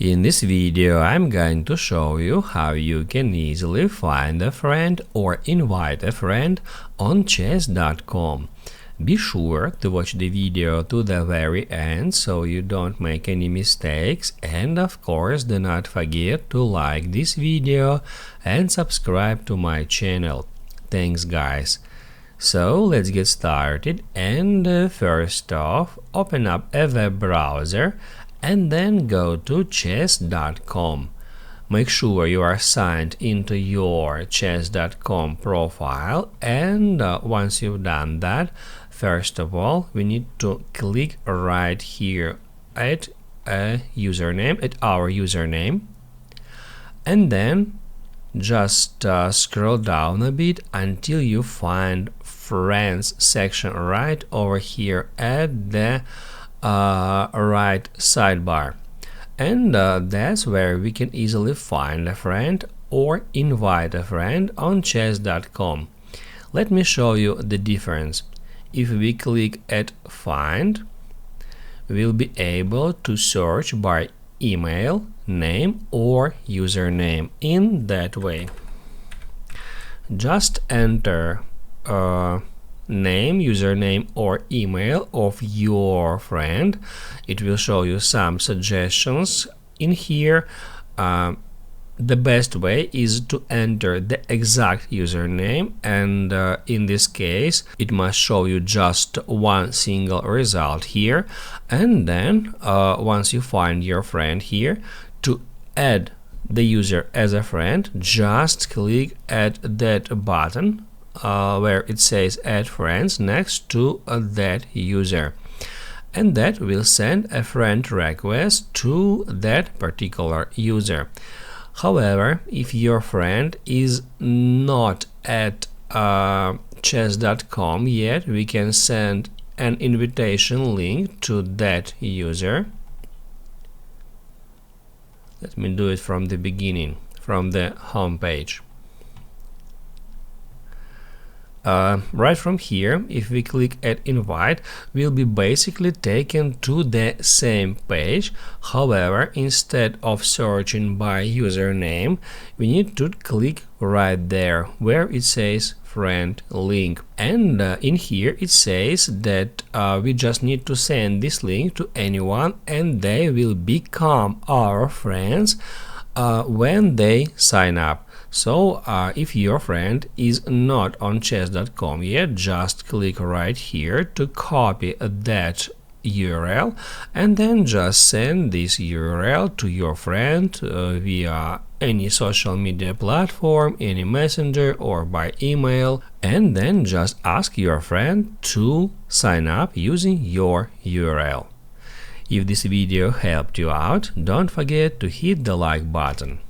In this video, I'm going to show you how you can easily find a friend or invite a friend on chess.com. Be sure to watch the video to the very end so you don't make any mistakes, and of course do not forget to like this video and subscribe to my channel. Thanks guys. So let's get started, and first off, open up a web browser and then go to chess.com. Make sure you are signed into your chess.com profile, and once you've done that, first of all, we need to click right here at our username, and then just scroll down a bit until you find friends section right over here at the right sidebar, and that's where we can easily find a friend or invite a friend on chess.com. Let me show you the difference. If we click at find, we'll be able to search by email, name or username. In that way, just enter name, username or email of your friend. It will show you some suggestions in here. The best way is to enter the exact username, and in this case it must show you just one single result here. And then once you find your friend here, to add the user as a friend, just click at that button where it says add friends next to that user, and that will send a friend request to that particular user. However, if your friend is not at chess.com yet, we can send an invitation link to that user. Let me do it from the beginning, from the home page. Right from here, if we click at invite, we'll be basically taken to the same page. However, instead of searching by username, we need to click right there where it says friend link, and in here it says that we just need to send this link to anyone and they will become our friends when they sign up. So if your friend is not on chess.com yet, just click right here to copy that URL and then just send this URL to your friend via any social media platform, any messenger or by email, and then just ask your friend to sign up using your URL. If this video helped you out, don't forget to hit the like button.